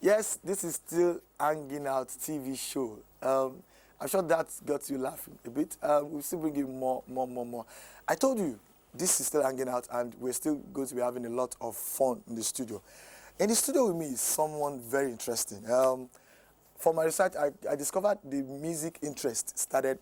Yes, this is still Hanging Out TV show. I'm sure that got you laughing a bit. We'll still bring you more. I told you, this is still Hanging Out, and we're still going to be having a lot of fun in the studio. In the studio with me is someone very interesting. For my research, I discovered the music interest started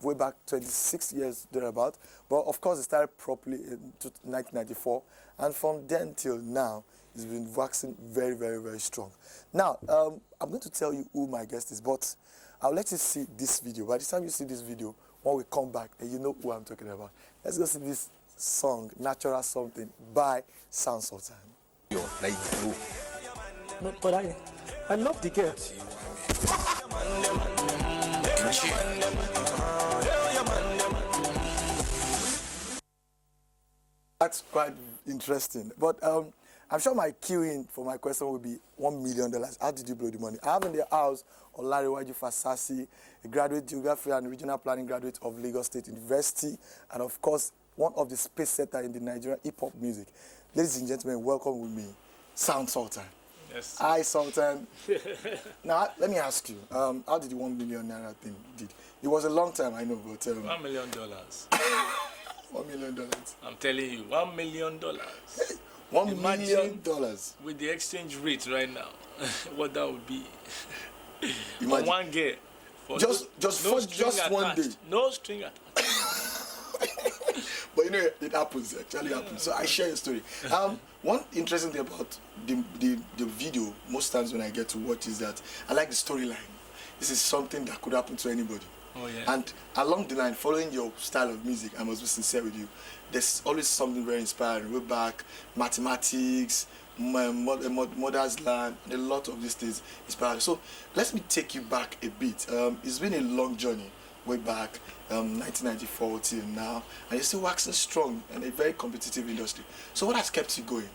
way back 26 years thereabout. But of course, it started properly in 1994. And from then till now, it's been waxing very strong. Now, I'm going to tell you who my guest is, but I'll let you see this video. By the time you see this video, when we come back, and you know who I'm talking about. Let's go see this song, Natural Something, by Sultan. No, but I love the girl. That's quite interesting. But I'm sure my cue in for my question will be $1 million. How did you blow the money? I have in the house Olariwaju Fasasi, a graduate geography and regional planning graduate of Lagos State University, and of course, one of the space setters in the Nigerian hip-hop music. Ladies and gentlemen, welcome with me, Sultan. Yes. Hi, Sultan. Now, let me ask you, how did the $1 million thing did? It was a long time, I know, but... $1 million. $1 million. I'm telling you, $1 million. $1 million. With the exchange rate right now, what that would be. Imagine. For one girl. Just one day. No string attached. But you know, it happens. It actually happens. So I share a story. One interesting thing about the video, most times when I get to watch, is that I like the storyline. This is something that could happen to anybody. Oh, yeah. And along the line, following your style of music, I must be sincere with you, there's always something very inspiring. Way back, mathematics, mother's land, and a lot of these things inspiring. So let me take you back a bit. It's been a long journey, way back, 1994 till now, and you're still waxing strong in a very competitive industry. So what has kept you going?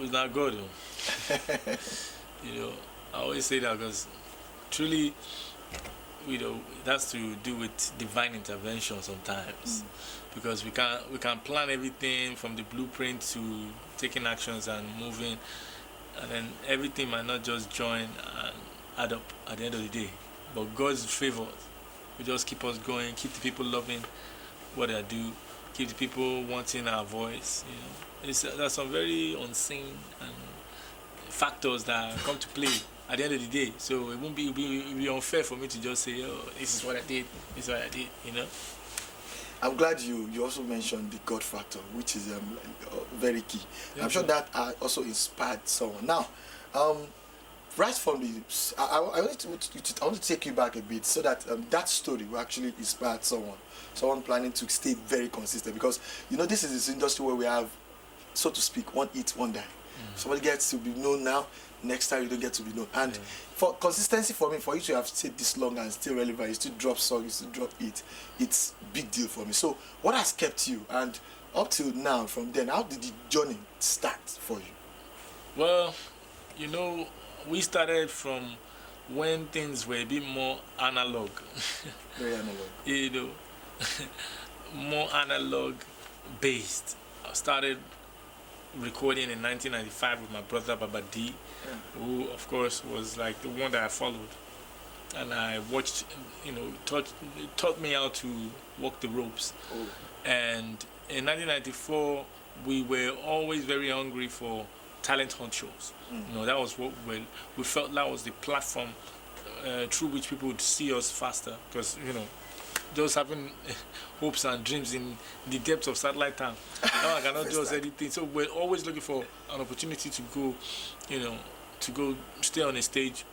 It's not good, though. You know, I always say that because truly, you know, that's to do with divine intervention sometimes, because we can plan everything from the blueprint to taking actions and moving, and then everything might not just join and add up at the end of the day. But God's favor will just keep us going, keep the people loving what they do, keep the people wanting our voice. You know, there's some very unseen and factors that come to play at the end of the day. So it won't be, it'll be unfair for me to just say, oh, this is what I did, you know. I'm glad you also mentioned the God factor, which is very key. Yeah, I'm sure that also inspired someone. Now, right from the, I want to take you back a bit so that that story will actually inspire someone planning to stay very consistent, because you know this is this industry where we have, so to speak, one hit, one die. Somebody gets to be known now, next time you don't get to be known. And for consistency, for me, for you to have stayed this long and still relevant, you still drop songs, you still drop it, it's big deal for me. So what has kept you, and up till now, from then, how did the journey start for you? Well, you know, we started from when things were a bit more analog. Very analog. You know, more analog based. I started recording in 1995 with my brother Baba D, who of course was like the one that I followed, and I watched, you know, taught me how to walk the ropes. And in 1994 we were always very hungry for talent hunt shows. You know, that was what we felt that was the platform through which people would see us faster, because you know, just having hopes and dreams in the depths of satellite town. Now I cannot just anything. So we're always looking for an opportunity to go, you know, to go stay on a stage,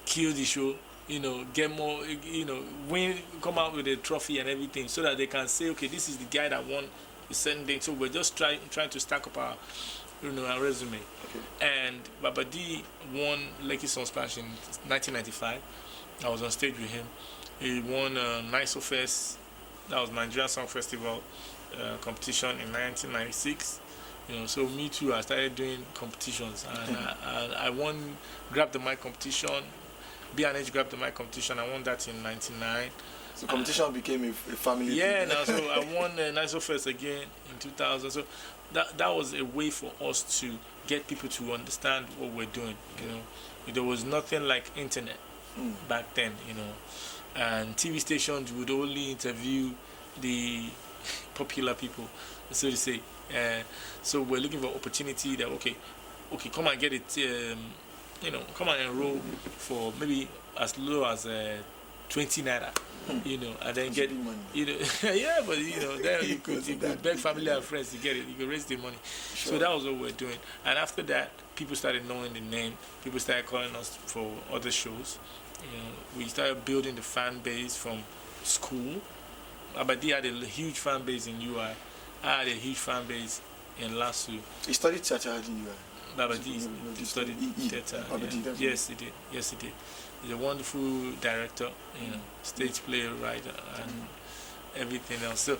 kill the show, you know, get more, you know, win, come out with a trophy and everything, so that they can say, okay, this is the guy that won a certain thing. So we're just trying to stack up our, you know, our resume. Okay. And Baba D won Lucky Song Splash in 1995. I was on stage with him. He won NISO Fest, that was Nigerian Song Festival competition in 1996. You know, so me too, I started doing competitions, and I won Grab the Mic competition, B&H Grab the Mic competition. I won that in 99. So competition became a family Yeah, thing. now so I won NISO First again in 2000. So that was a way for us to get people to understand what we're doing. You know, there was nothing like internet back then. You know, and TV stations would only interview the popular people, so to say. So we're looking for opportunity that okay, come and get it. You know, come and enroll for maybe as low as 20 naira. You know, and then get money. you know, yeah, but you know, then you could beg family and friends to get it. You could raise the money. Sure. So that was what we're doing. And after that, people started knowing the name. People started calling us for other shows. You know, we started building the fan base from school. Abadi had a huge fan base in UI. I had a huge fan base in Lasu. He studied theatre in UI. Babadi studied theatre. Yeah. Yes, he did. Yes, he did. He's a wonderful director, you know, stage play, writer, and everything else. So,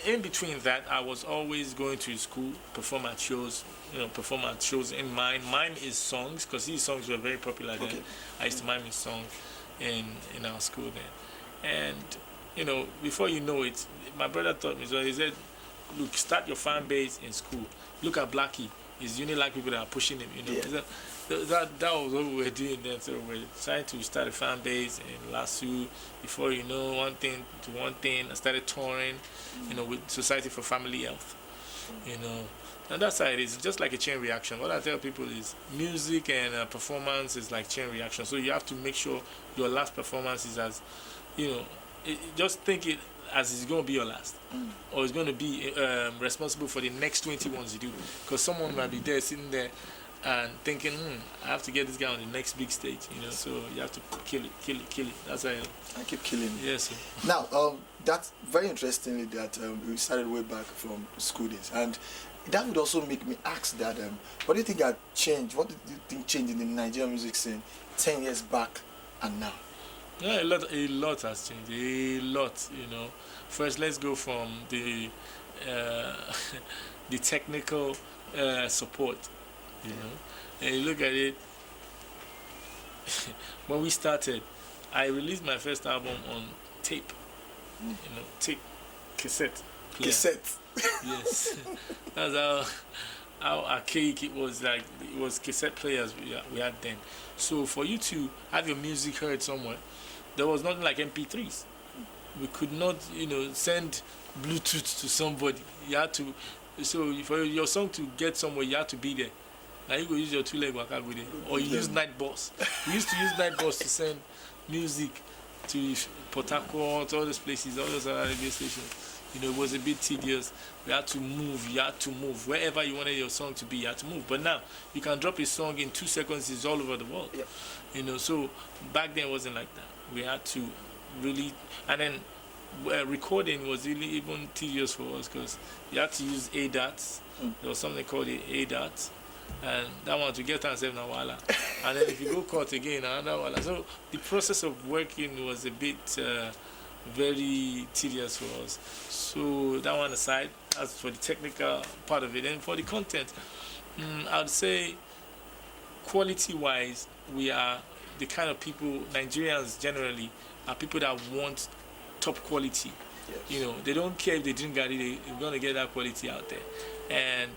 in between that, I was always going to school, perform at shows, you know, perform at shows in mime. Mime is songs, because these songs were very popular then. Okay. I used to mime his songs in our school then. And, you know, before you know it, my brother taught me, so he said, look, start your fan base in school. Look at Blackie. It's Unilag people that are pushing him, you know. Yeah. That was what we were doing then. So we're trying to start a fan base in Lasu. Before you know, one thing to one thing, I started touring, you know, with Society for Family Health, you know. And that's how it is. It's just like a chain reaction. What I tell people is music and performance is like chain reaction. So you have to make sure your last performance is as, you know, just think it as it's going to be your last, or it's going to be responsible for the next 20 ones you do, because someone might be there sitting there and thinking, I have to get this guy on the next big stage, you know. So you have to kill it. That's how I keep killing it. Yes. Now, that's very interestingly that we started way back from school days, and that would also make me ask that, what do you think had changed? What do you think changed in the Nigerian music scene 10 years back and now? Yeah, a lot has changed. A lot, you know. First, let's go from the the technical support. You know, and you look at it. When we started, I released my first album on tape. You know, tape, cassette player. Cassette. Yes, that's how archaic it was. Like, it was cassette players we had then. So for you to have your music heard somewhere, there was nothing like MP3s. We could not, you know, send Bluetooth to somebody. You had to, so for your song to get somewhere, you had to be there. Now you go use your two-leg waka with it, or you use night bus. We used to use night bus to send music to Port Harcourt, all those places, all those other radio stations. You know, it was a bit tedious. You had to move. Wherever you wanted your song to be, you had to move. But now, you can drop a song in 2 seconds, it's all over the world. Yeah. You know, so back then it wasn't like that. We had to really, and then recording was really even tedious for us, because you had to use ADATs. There was something called the ADAT, and that one to get ourselves na wala. And then if you go court again, another wala. So the process of working was a bit very tedious for us. So that one aside, as for the technical part of it, and for the content, I would say quality-wise, we are the kind of people, Nigerians generally, are people that want top quality. Yes. You know, they don't care if they drink Gary, they're going to get that quality out there. And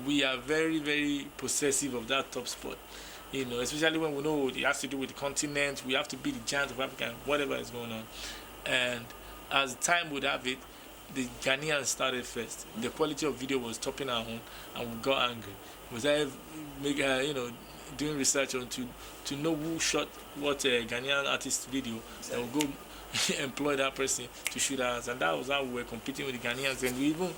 we are very, very possessive of that top spot. You know, especially when we know it has to do with the continent, we have to be the giant of Africa, whatever is going on. And as time would have it, the Ghanaians started first. The quality of video was topping our own, and we got angry. We started doing research on to know who shot what Ghanaian artist video, and we'll go employ that person to shoot us. And that was how we were competing with the Ghanaians, and we even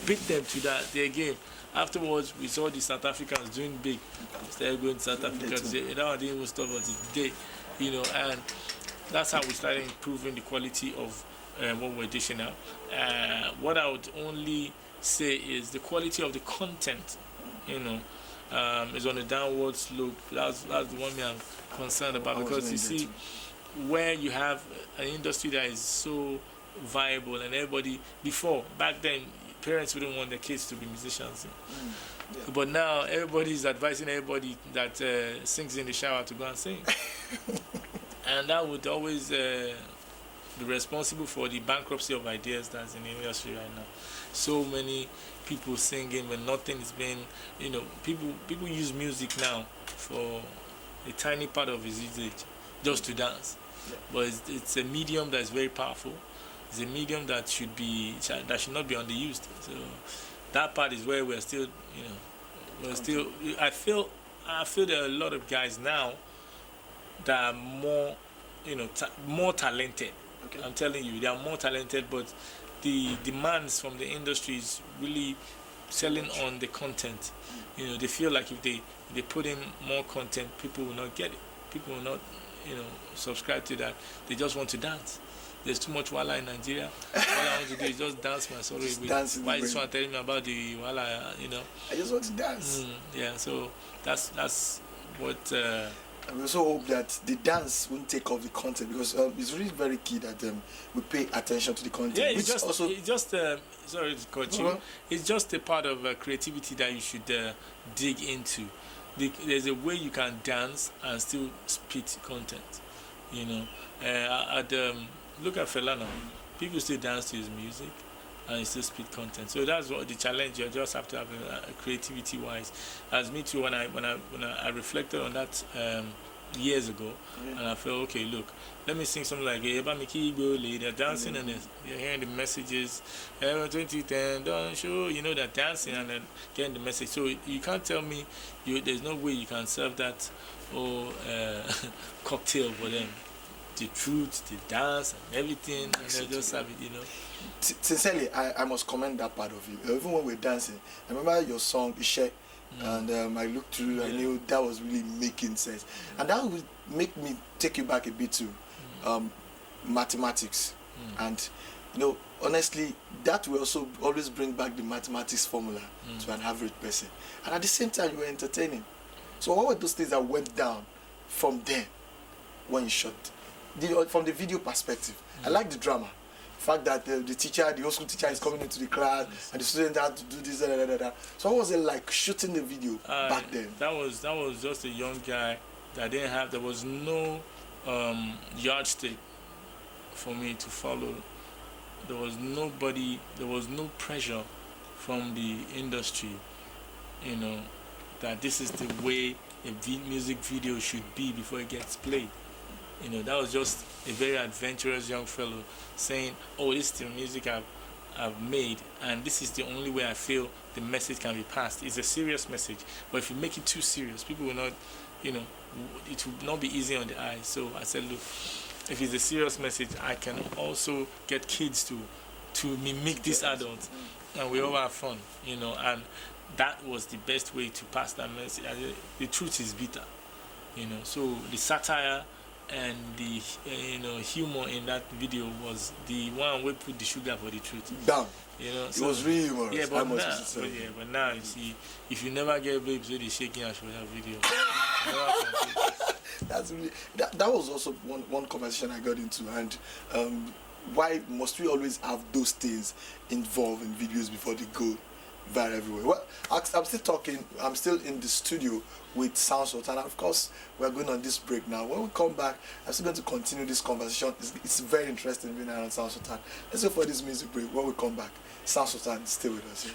beat them to their game. Afterwards, we saw the South Africans doing big. We started going to South Africa. That one didn't even stop until today, you know, and that's how we started improving the quality of what we're dishing out. What I would only say is the quality of the content, you know, is on a downward slope. That's the one thing I'm concerned about, because you see, where you have an industry that is so viable, and everybody, back then, parents wouldn't want their kids to be musicians. Yeah. But now everybody is advising everybody that sings in the shower to go and sing. And that would always be responsible for the bankruptcy of ideas that's in the industry right now. So many people singing when nothing is being, people use music now for a tiny part of its usage just to dance. But it's a medium that is very powerful. It's a medium that should not be underused. So that part is where we're still, I feel there are a lot of guys now that are more, more talented. Okay. I'm telling you, they are more talented, but the demands from the industry is really selling on the content. They feel like if they put in more content, people will not get it. People will not, subscribe to that. They just want to dance. There's too much wala in Nigeria. All I want to do is just dance my sorrow away. Why is someone telling me about the wala? I just want to dance. Yeah, so that's what. And we also hope that the dance won't take off the content, because it's really very key that we pay attention to the content. Yeah, it's just sorry to cut you. It's just a part of creativity that you should dig into. There's a way you can dance and still spit content. Look at Fela now. People still dance to his music and he still spit content. So that's what the challenge. You just have to have creativity wise. As me too, when I reflected on that years ago, and I felt, okay, look, let me sing something like they're dancing and they're hearing the messages. 2010 don't show, they're dancing and then getting the message. So you can't tell me there's no way you can serve that cocktail for them. The truth, the dance, and everything, and they just have it, Sincerely, I must commend that part of you. Even when we're dancing, I remember your song, Ishe, and I looked through, I knew that was really making sense. And that would make me take you back a bit to mathematics. And, honestly, that will also always bring back the mathematics formula to an average person. And at the same time, you were entertaining. So what were those things that went down from there when you shot? From the video perspective, I like the drama. The fact that the old school teacher is coming into the class and the student had to do this, So what was it like shooting the video back then? That was just a young guy that didn't have. There was no yardstick for me to follow. There was nobody. There was no pressure from the industry. That this is the way a music video should be before it gets played. That was just a very adventurous young fellow saying, oh, this is the music I've made, and this is the only way I feel the message can be passed. It's a serious message, but if you make it too serious, people will not, it will not be easy on the eye. So I said, look, if it's a serious message, I can also get kids to mimic these adults, and we all have fun, and that was the best way to pass that message. The truth is bitter, so the satire and the humor in that video was the one we put the sugar for the truth. Down. It was really humorous. Yeah, but now you see, if you never get babes with the shaking ash for that video, that's really that was also one conversation I got into, and why must we always have those things involved in videos before they go viral everywhere? Well, I'm still talking. I'm still in the studio with Sultan, and of course we're going on this break now. When we come back, I'm still going to continue this conversation. It's very interesting being around Sultan. Let's go for this music break. When we come back, Sultan is still with us.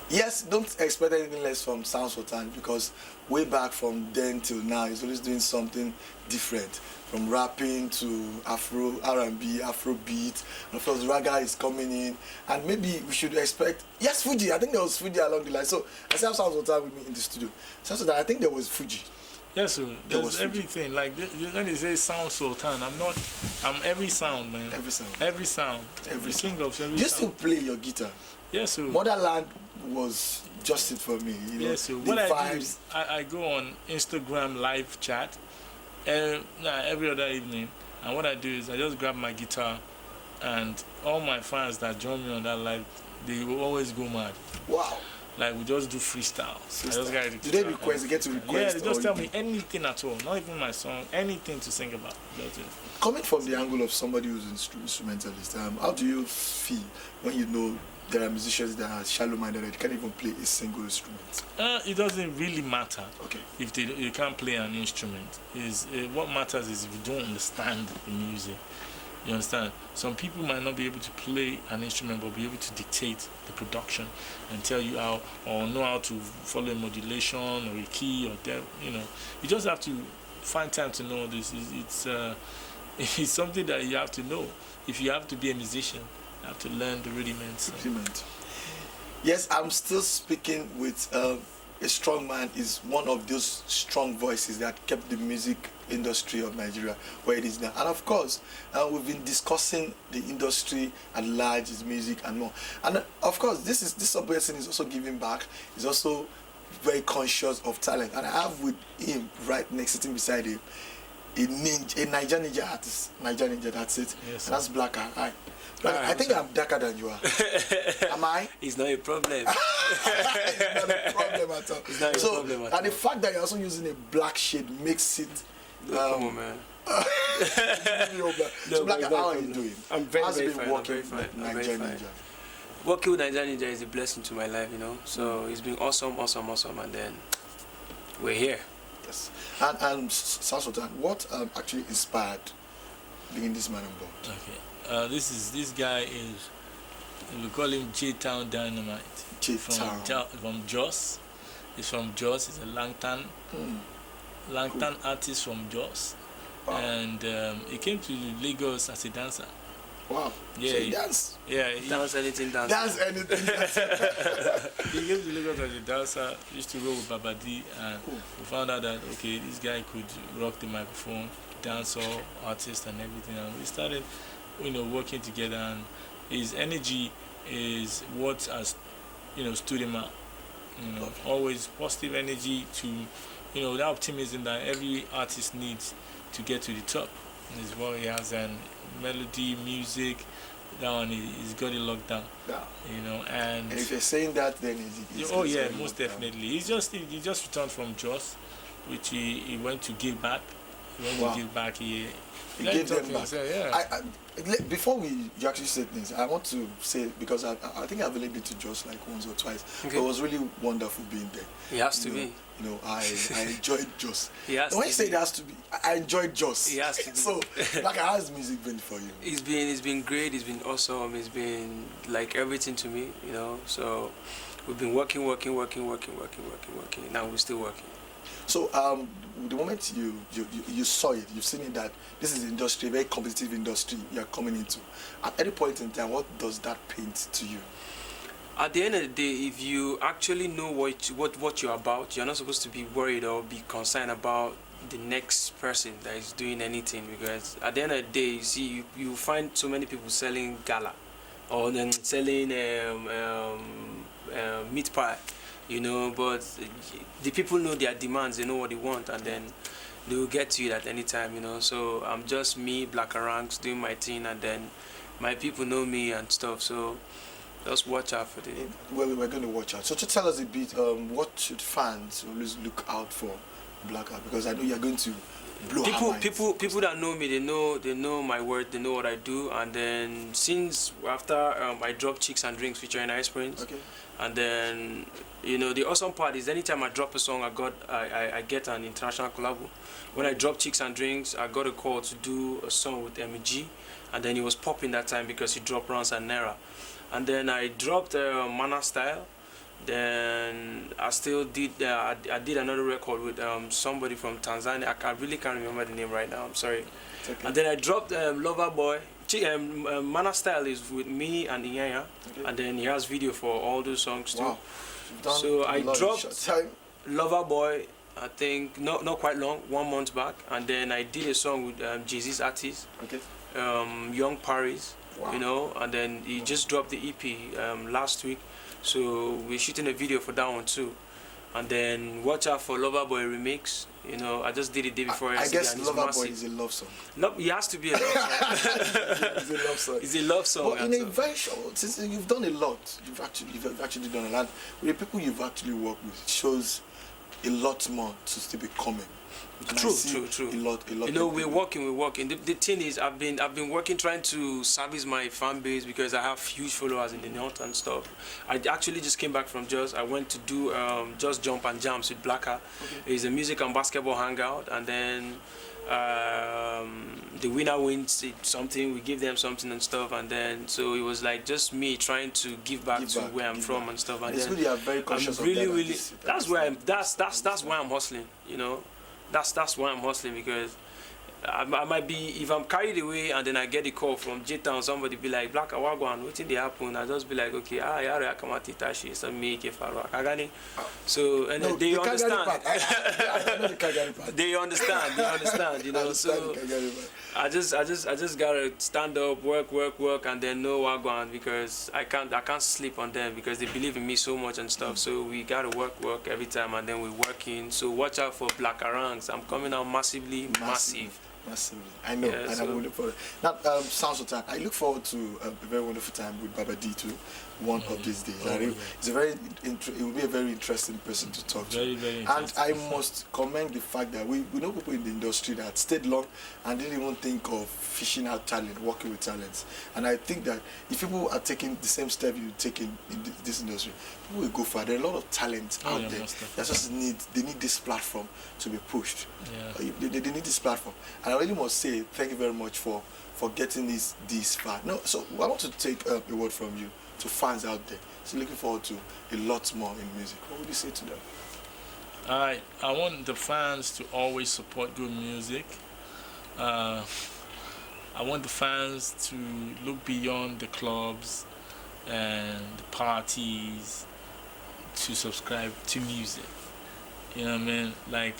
Yes, don't expect anything less from Sultan, because way back from then till now, he's always doing something different. From rapping to Afro, R&B, Afro beat, and of course Raga is coming in, and maybe we should expect, yes, Fuji. I think there was Fuji along the line. So I have Sultan with me in the studio. Sultan, I think there was Fuji. Yes, sir. There's everything. Like when they say sound Sultan, I'm every sound, man. Every sound. Every sound. Every king of every sound. You sound. still play your guitar? Yes, sir. Motherland was just it for me. Yes, sir. What I do is I go on Instagram live chat every other evening, and what I do is I just grab my guitar, and all my fans that join me on that live, they will always go mad. Wow. Like we just do freestyle. I just got Do they request? They get to request? Yeah, they just tell me anything at all. Not even my song. Anything to sing about. That's it. Coming from the angle of somebody who's an instrumentalist, how do you feel when you know there are musicians that are shallow-minded that can't even play a single instrument? It doesn't really matter. Okay. If you can't play an instrument. What matters is if you don't understand the music. You understand? Some people might not be able to play an instrument, but be able to dictate the production and tell you how, or know how to follow a modulation or a key or you just have to find time to know this. It's something that you have to know. If you have to be a musician, you have to learn the rudiments. Yes, I'm still speaking with a strong man. Is one of those strong voices that kept the music industry of Nigeria where it is now. And of course, we've been discussing the industry at large, its music and more. And of course, this person is also giving back. He's also very conscious of talent. And I have with him right next, sitting beside him, a Niger ninja artist. Niger ninja, that's it. Yes, and that's Blacker. Hi. I think I'm darker than you are. Am I? It's not a problem. It's not a problem at all. It's not a problem at all. And the fact that you're also using a black shade makes it. Come on, man. So, Blacker, how are you doing? I'm very, How's very it been fine. working I'm very fine. with I'm Niger very fine. Ninja? Working with Niger Ninja is a blessing to my life, So it's been awesome, and then we're here. Yes. And Sultan, what actually inspired being this man on board? Okay. This guy is, we call him J-Town Dynamite. J-Town. From Jos. He's from Jos. He's a Langton artist from Jos. Wow. And he came to Lagos as a dancer. Wow. Yeah. So he dance? Yeah. Dance anything, dance. Dance anything. He came to Lagos as a dancer. Used to roll with Baba D, and we found out that okay, this guy could rock the microphone, dancer, artist, and everything. And we started, working together. And his energy is what has, stood him out. Always positive energy to, the optimism that every artist needs to get to the top. Is what he has, and melody, music, that one he's got it locked down. Yeah. And if you're saying that, then he's most definitely. He just returned from Jos, which he went to give back. He gave them back. Yeah. Before you actually say things, I want to say, because I think I've only been to Jos like once or twice. Okay. But it was really wonderful being there. It has to be. I enjoyed Jos. When you say it has to be, I enjoyed Jos. It has to be. So, how's music been for you? It's been great. It's been awesome. It's been like everything to me, So we've been working. Now we're still working. So the moment you saw it, you've seen it, that this is an industry, a very competitive industry you're coming into. At any point in time, what does that paint to you? At the end of the day, if you actually know what you're about, you're not supposed to be worried or be concerned about the next person that is doing anything, because at the end of the day, you see, you find so many people selling gala or then selling meat pie, but the people know their demands, they know what they want, and then they will get to it at any time, So I'm just me, Blacker Ranks, doing my thing, and then my people know me and stuff, so just watch out for it. Well, we're going to watch out. So to tell us a bit, what should fans always look out for Blacker? Because I know you're going to blow our minds. People that know me, they know my word, they know what I do. And then since after I dropped Chicks and Drinks featuring Ice Prince, okay. And then the awesome part is anytime I drop a song, I get an international collab. When I dropped Chicks and Drinks, I got a call to do a song with MEG, and then he was popping that time because he dropped Rance and Nera. And then I dropped Mana Style. Then I still did. I did another record with somebody from Tanzania. I really can't remember the name right now. I'm sorry. Okay. And then I dropped Lover Boy. Mana Style is with me and Inyanya. Okay. And then he has video for all those songs too. Wow. So I dropped Lover Boy. I think not quite long, 1 month back. And then I did a song with Jay-Z's artist. Okay. Young Paris. Wow. And then he just dropped the EP last week, so we're shooting a video for that one too. And then watch out for Loverboy remix. You know, I just did it day before I yesterday. guess And it's Loverboy massive. is a love song. It has to be a love song. It's a love song. It's a love song. But in a very short, since you've done a lot, you've actually done a lot. With the people you've actually worked with, it shows a lot more to still be coming. True. A lot. You know, we're working. The thing is, I've been working trying to service my fan base because I have huge followers in the north and stuff. I actually just came back from Jos. I went to do Just Jump and Jams with Blacker. Okay. It's a music and basketball hangout, and then the winner wins something. We give them something and stuff, and then so it was like just me trying to give back to where I'm from and stuff. And it's good you are very conscious I'm really, of that. really. That's where that's why I'm hustling. You know. That's why I'm hustling, because I might be, if I'm carried away and then I get a call from J-Town, somebody be like, Black Awagwan, what did they happen? I just be like, okay, I come at Itashi, some make a faro. So, and no, they understand. I know the Kagani part. They understand, you know. So I just gotta stand up, work, and then know Wagwan, because I can't sleep on them because they believe in me so much and stuff. So we gotta work every time, and then we're working. So watch out for Black Arangs. I'm coming out massive. Massively. I know, Yeah, and so I'm looking forward. Now, Sultan, I look forward to a very wonderful time with Baba D too, one of these days. It's it will be a very interesting person to talk to. Very and I must commend the fact that we know people in the industry that stayed long and didn't even think of fishing out talent, working with talents. And I think that if people are taking the same step you take in this industry, people will go far. There are a lot of talent out there. They just need this platform to be pushed. Yeah. They need this platform. And I really must say thank you very much for getting this far. No, so I want to take a word from you to fans out there. So looking forward to a lot more in music. What would you say to them? I want the fans to always support good music. I want the fans to look beyond the clubs and the parties to subscribe to music. You know what I mean? Like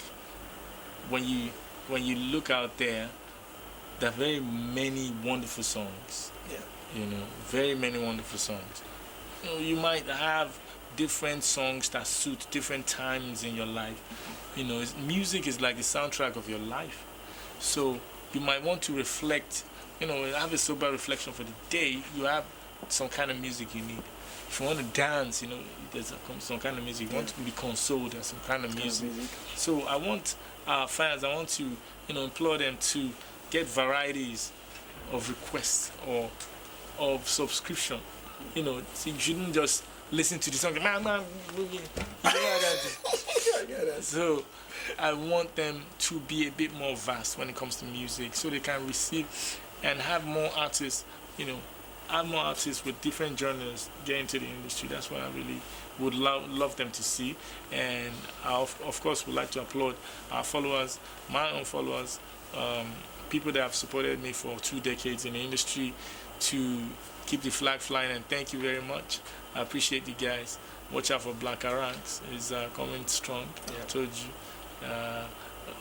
when you look out there are very many wonderful songs. Yeah. You know, very many wonderful songs. You know, you might have different songs that suit different times in your life. You know, music is like the soundtrack of your life. So you might want to reflect, you know, have a sober reflection for the day. You have some kind of music you need. If you want to dance, you know, there's some kind of music. You want to be consoled, there's some kind of music. So I want our fans, I want to, you know, implore them to get varieties of requests or of subscription. You know, so you shouldn't just listen to the song. So I want them to be a bit more vast when it comes to music, so they can receive and have more artists, you know, have more artists with different genres get into the industry. That's what I really would love them to see. And I, of course, would like to applaud our followers, my own followers, people that have supported me for 2 decades in the industry, to keep the flag flying, and thank you very much. I appreciate you guys. Watch out for Black Ranks. It's coming strong. I told you.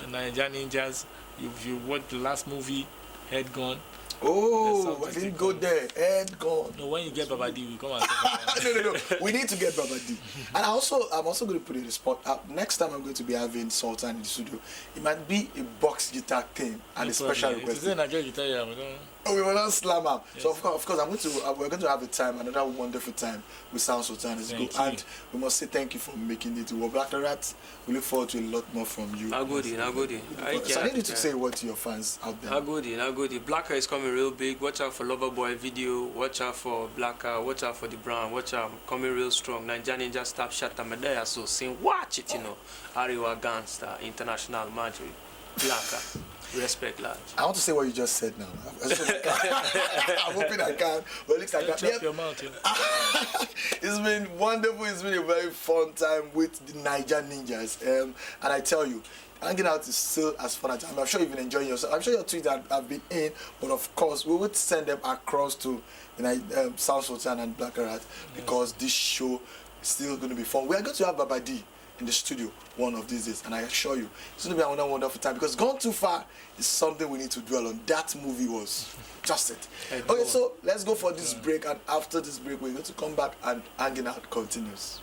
Nigerian Ninjas, if you watched the last movie, Head Gone. Oh, I didn't go there. Head gone. No, when you get Baba D, we come and talk about it. No. We need to get Baba D. And I'm also going to put it in the spot. Next time I'm going to be having Sultan in the studio, it might be a box guitar thing and a special request. Is it Nigerian guitar? Yeah, we don't. Oh, we will not slam up. Yes. So of course, we're going to have another wonderful time with Sultan. And we must say thank you for making it to work. After that, we look forward to a lot more from you. Nagodi. So I need you to say what to your fans out there. Nagodi. Blacker is coming real big. Watch out for Loverboy video. Watch out for Blacker. Watch out for the brand. Watch out, coming real strong. Nigerian Ninja Stop Shot Amadea. So sing, watch it, you know. Ariwa Gangster, International Magic. Blacker. Respect, large. I want to say what you just said now. I'm hoping I can, but it looks like that. Yep. Your mouth, yeah. It's been wonderful. It's been a very fun time with the Nigerian Ninjas. And I tell you, hanging out is still as fun as I'm sure you've been enjoying yourself. I'm sure your tweets have been in, but of course, we would send them across to Sultan and Black Rat, because this show is still going to be fun. We are going to have Baba D in the studio one of these days, and I assure you it's going to be another wonderful time, because Gone Too Far is something we need to dwell on. That movie was just it. Okay, so let's go for this break, and after this break we're going to come back and hanging out continues.